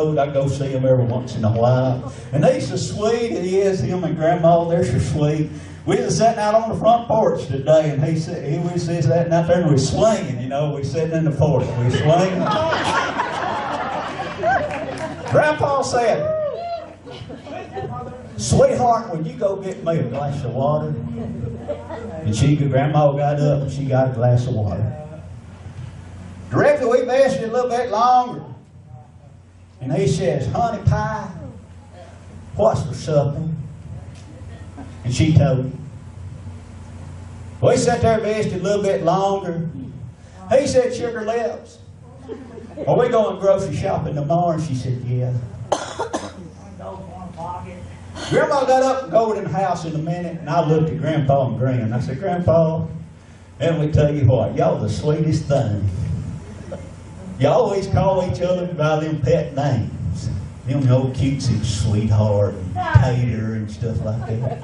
road. I go see him every once in a while. And he's so sweet, he is, him and Grandma, they're so sweet. We was sitting out on the front porch today, and he was sitting out there, and we was swinging, you know, we sitting in the porch, we was swinging. Grandpa said, "Sweetheart, would you go get me a glass of water?" And Grandma got up and she got a glass of water. Directly we visited a little bit longer. And he says, "Honey pie, what's for supper?" And she told him. We sat there and visited a little bit longer. He said, "Sugar lips, are we going grocery shopping tomorrow?" And she said, "Yeah." Grandma got up and go in the house in a minute, and I looked at Grandpa and grinned. I said, "Grandpa, let me tell you what, y'all the sweetest thing. You always call each other by them pet names. Them old cutesy sweetheart and tater and stuff like that."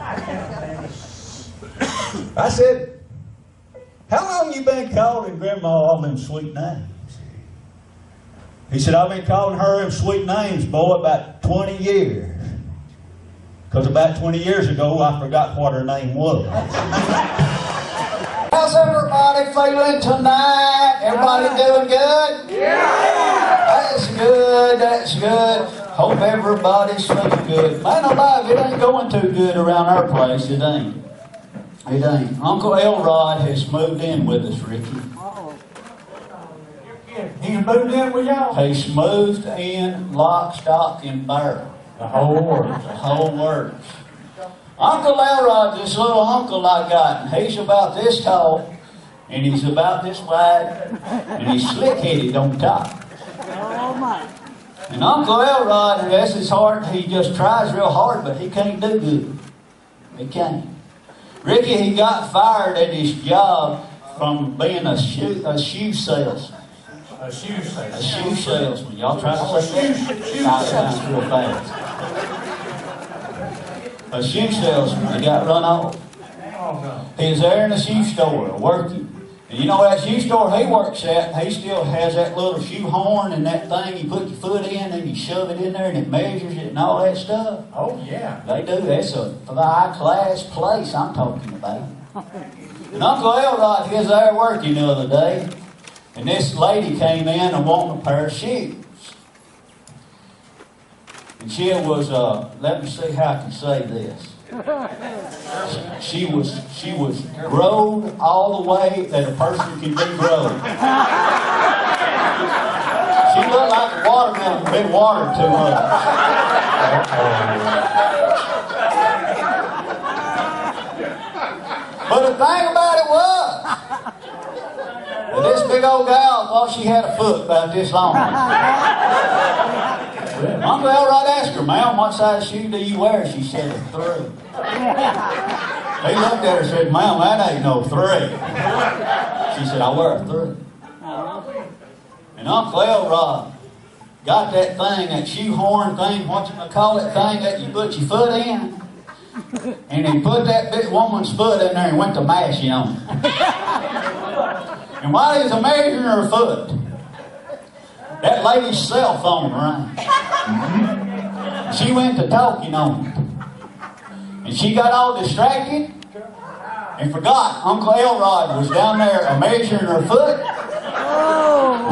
I said, "How long you been calling Grandma all them sweet names?" He said, "I've been calling her them sweet names, boy, about 20 years. Because about 20 years ago, I forgot what her name was." How's everybody feeling tonight? Everybody doing good? Yeah! That's good, that's good. Hope everybody's feeling good. Man alive, it ain't going too good around our place, it ain't. It ain't. Uncle Elrod has moved in with us, Ricky. He's moved in with y'all? He's moved in lock, stock, and barrel. The whole works. The whole works. Uncle Elrod, this little uncle I got, and he's about this tall, and he's about this wide, and he's slick-headed on top. Oh my. And Uncle Elrod, bless his heart, he just tries real hard, but he can't do good. He can't. Ricky, he got fired at his job from being a shoe salesman. A shoe salesman. A shoe salesman. Y'all try to say that? Shoe Sounds real fast. A shoe salesman. He got run off. Oh, no. He was there in the shoe store working. And you know that shoe store he works at, he still has that little shoe horn and that thing you put your foot in and you shove it in there and it measures it and all that stuff. Oh, yeah. They do. That's a high-class place I'm talking about. And Uncle Elrod, he was there working the other day. And this lady came in and wanted a pair of shoes. And she was, let me see how I can say this. She was growed all the way that a person can be growed. She looked like a watermelon had been watered too much. But the thing about it was, this big old gal thought she had a foot about this long. Uncle Elrod asked her, "Ma'am, what size shoe do you wear?" She said, "A 3." He looked at her and said, "Ma'am, that ain't no 3." She said, "I wear a 3." And Uncle Elrod got that thing, that shoehorn thing, what you call it thing that you put your foot in. And he put that big woman's foot in there and went to mashing on it. And while he was measuring her foot, that lady's cell phone rang. She went to talking on it. And she got all distracted and forgot Uncle Elrod was down there measuring her foot.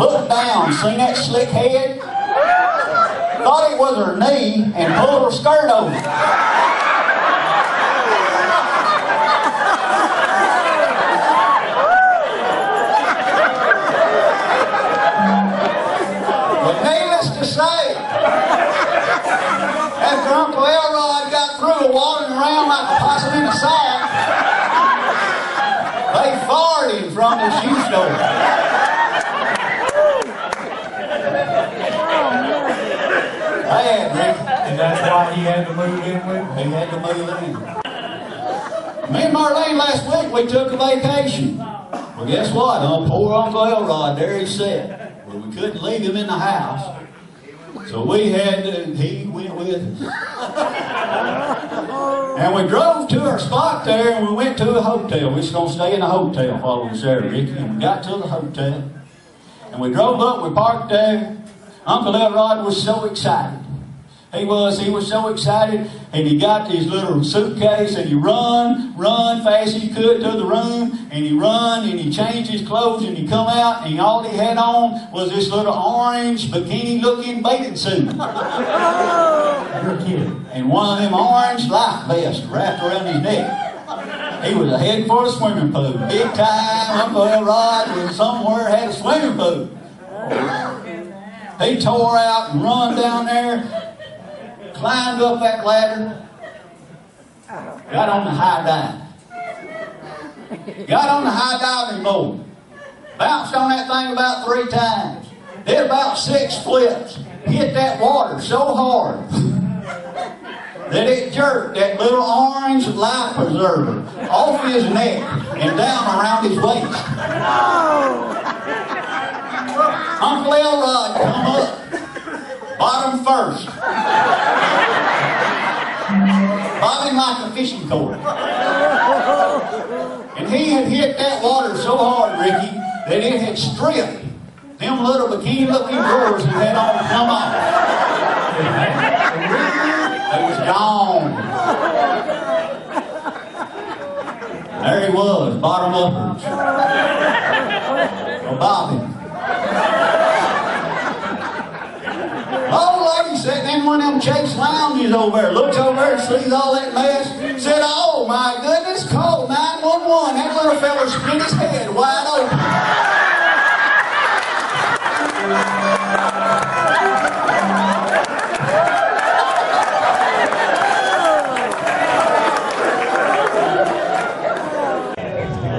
Looked down, seen that slick head, thought it was her knee, and pulled her skirt over. After Uncle Elrod got through walking around like a possum in a sack, they fired him from the shoe store. And that's why he had to move in with him? He had to move in. Me and Marlene last week, we took a vacation. Well, guess what? Poor Uncle Elrod, there he sat. Well, we couldn't leave him in the house. So he went with us. And we drove to our spot there and we went to a hotel. We was going to stay in a hotel while we was there, Ricky. And we got to the hotel. And we drove up, we parked there. Uncle Elrod was so excited. He was so excited, and he got his little suitcase, and he run fast as he could to the room, and he run, and he changed his clothes, and he come out, and all he had on was this little orange bikini-looking bathing suit. You're kidding. And one of them orange life vests wrapped around his neck. He was heading for a swimming pool. Big time Uncle Elrod was somewhere had a swimming pool. He tore out and run down there, climbed up that ladder, got on the high dive. Got on the high diving board, bounced on that thing about 3 times, did about 6 flips, hit that water so hard that it jerked that little orange life preserver off his neck and down around his waist. Uncle Elrod come up, bottom first. Bobbing like a fishing cord. And he had hit that water so hard, Ricky, that it had stripped them little bikini-looking drawers he had on to come off. It was gone. There he was, bottom upwards. Bobbing. Old lady sitting in one of them Chase lounges over there, looks over there, sees all that mess, said, "Oh my goodness, call 911. That little fella split his head wide open."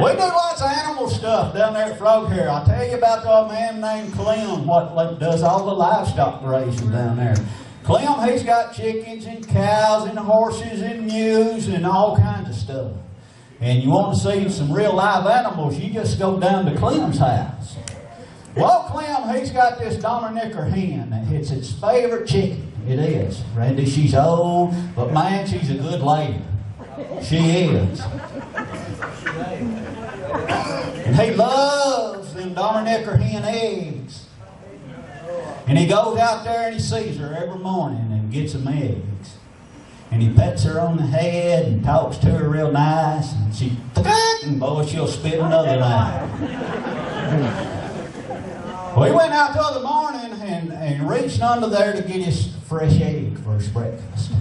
We do lots of animal stuff down there at Frog Hair. I'll tell you about the man named Clem, what does all the livestock raising down there. Clem, he's got chickens and cows and horses and mules and all kinds of stuff. And you want to see some real live animals, you just go down to Clem's house. Well, Clem, he's got this Dominicker hen. It's its favorite chicken. It is. Randy, she's old, but man, she's a good lady. She is. And he loves them Dominicker hen eggs. And he goes out there and he sees her every morning and gets them eggs. And he pets her on the head and talks to her real nice. And she, and boy, she'll spit another night. Well, he went out the other morning and reached under there to get his fresh egg for his breakfast.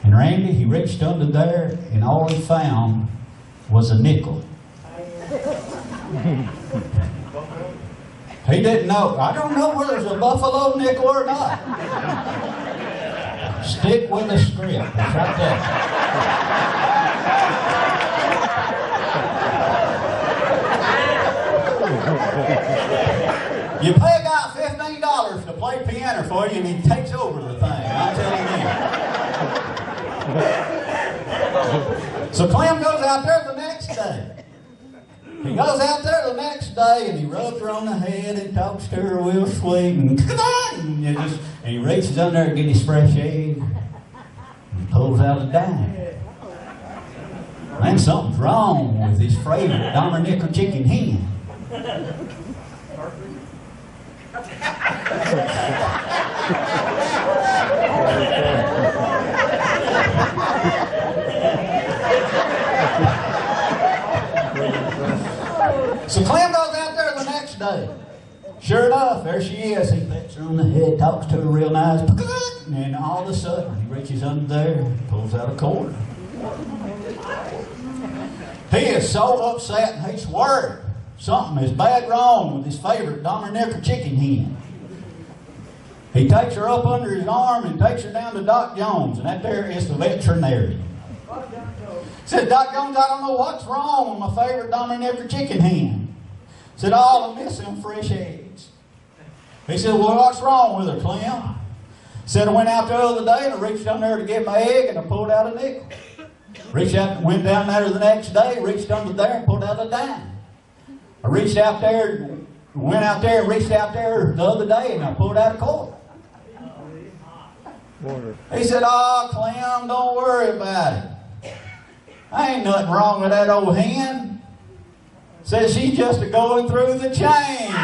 And Randy, he reached under there and all he found was a nickel. He didn't know. I don't know whether it's a buffalo nickel or not. Stick with the script. It's right there. You pay a guy $15 to play piano for you and he takes over the thing. I'll tell you now. So Clem goes out there the next day. He goes out there the next day and he rubs her on the head and talks to her real sweet and he reaches under there to get his fresh egg and pulls out a dime. Man, something's wrong with his favorite Dominicker chicken hen. So Clem goes out there the next day. Sure enough, there she is. He pets her on the head, talks to her real nice, and then all of a sudden he reaches under there and pulls out a quarter. He is so upset and he's worried something is bad wrong with his favorite Dominicker chicken hen. He takes her up under his arm and takes her down to Doc Jones, and that there is the veterinarian. Said, "Doc Jones, I don't know what's wrong with my favorite Dominicker chicken hen." Said, "Oh, I miss them fresh eggs." He said, "Well, what's wrong with her, Clem?" Said, "I went out the other day and I reached down there to get my egg and I pulled out a nickel. Reached out, went down there the next day, reached under there and pulled out a dime. I reached out there, went out there and reached out there the other day and I pulled out a quarter." He said, "Oh, Clem, don't worry about it. Ain't nothing wrong with that old hen. Says she's just a going through the change."